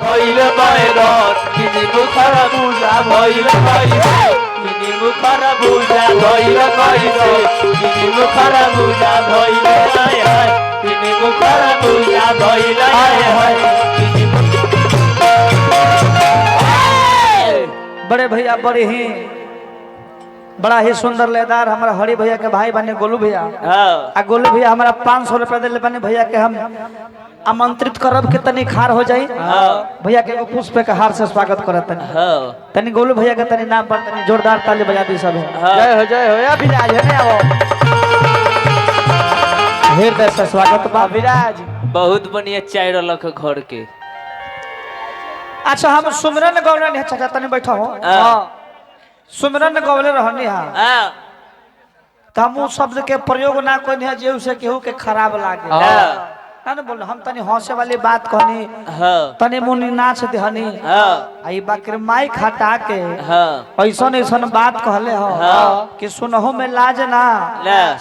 भइल मैदान किनी मुखर बुझा भइल कैसे किनी मुखर बुझा भइल कैसे किनी मुखर बुझा भइल हाय हाय किनी मुखर बुझा भइल हाय हाय बड़े भैया बड़े ही बड़ा ही सुंदर लेदार हमारा हरि भैया के भाई बने गोलू भैया। आ गोलू भैया हमारा 500 रुपया दिले बने भैया के हम आमंत्रित करब के तनी खार हो जाई भैया के पुष्प के हार से स्वागत करत तनी गोलू भैया के तनी नाम पर तनी जोरदार ताली बजा दी सब। जय हो या विराज है आओ हृदय से स्वागत बा विराज। बहुत बढ़िया चाय रलक घर के। अच्छा हम सुमरन गौरन है चाचा तनी बैठो हो सुमरन गौले रहनी हां त हम शब्द के प्रयोग ना कोई नहीं जे उसे केहू के खराब लागे ना बोल हम तनी हंसे वाली बात कहनी तनी मुनी नाच देहनी आई बाकर माइक हटा के ऐसन ऐसन बात कहले हो कि सुनहु में लाज ना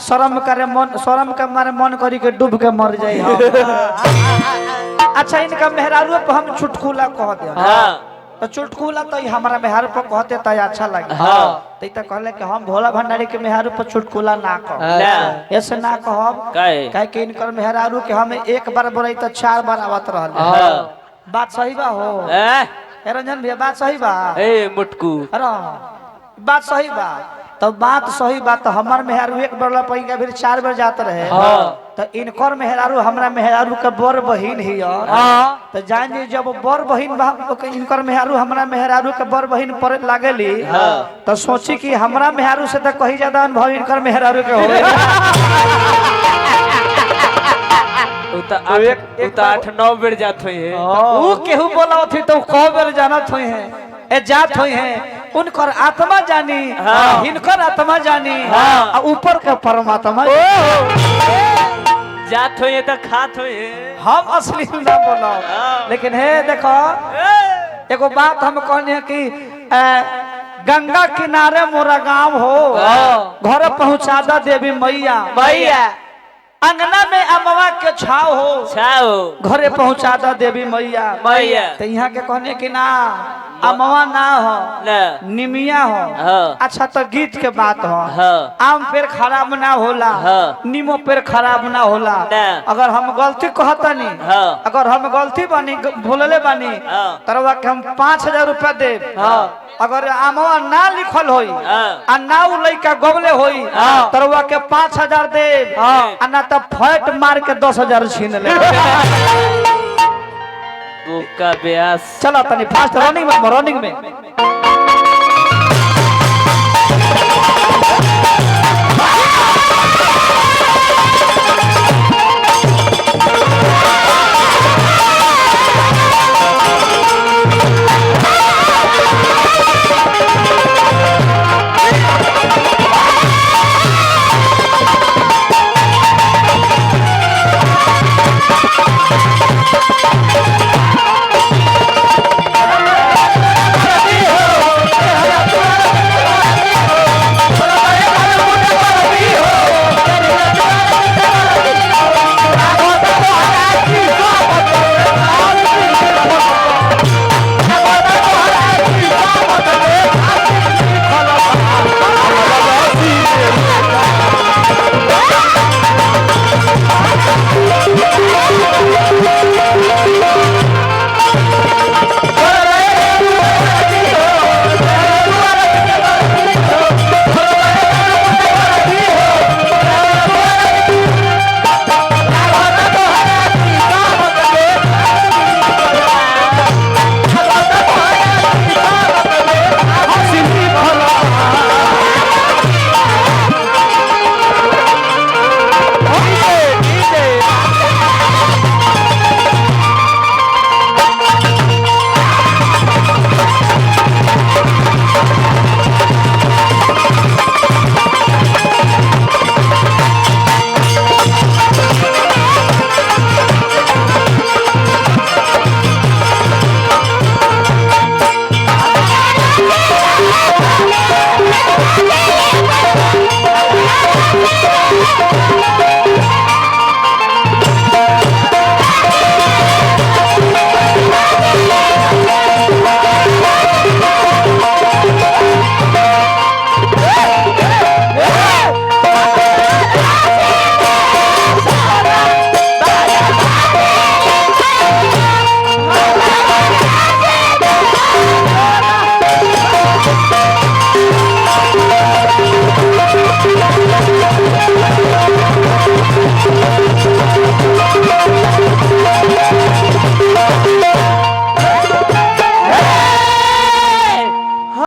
शर्म के मारे मन करी के डूब के मर जाई हो। अच्छा इनका मेहरारू पे हम चुटकुला कह दे तो चुटकुला तो हमारा मेहरारू पर कहते तो अच्छा लगे तो कहले कि हम भोला भंडारी के मेहरारू पर चुटकुला ना कह ऐसे ना कहब काहे कि इनकर मेहरारू के हम एक बार बोले तो 4 बार आवत रहल। बात सही बा हो रंजन भैया बात सही बा ए मुटकू अरे बात सही बा तो बात सही बात तो हमार मेहरारू एक बार पैगा फिर 4 बार जात रहे तो इनकर मेहरारू हमरा मेहरारू के बड़ बहिन ही तो जान जी जब बड़ बहिन इनकर मेहरारू हमरा मेहरारू के बड़ बहिन पड़े लागेली तो सोची कि हमरा मेहरारू से तो कहीं ज्यादा अनुभव इनकर मेहरारू के हो 8-9 बेर जात हुई है वो केहू बोला थी तो कौ बेर जानत हुई है ए जात हुई है उनकर आत्मा जानी इनकर आत्मा जानी ऊपर के परमात्मा जात हुई तो खात हुई हम असली ना बोला लेकिन हे देखो एगो बात हम कहने कि गंगा किनारे मोरा गांव हो घर पहुंचा दा देवी मैया मैया अंगना में अमवा के छाव हो छाव घरे पहुंचा दा देवी मैया मैया तो यहाँ के कहने कि ना अमवा ना हो निमिया हो अच्छा तो गीत के बात हो आम पेड़ खराब ना होला नीमो पेड़ खराब ना होला अगर हम गलती कहतनी अगर हम गलती बनी भूलले बनी तरवा के हम 5000 रुपया दे अगर आमवा ना लिखल होई आ ना उ लइका गबले होई तरवा के 5000 दे आ ना तो फैट मार के 10000 छीन ले का ब्यास। चलो तनी फास्ट रनिंग में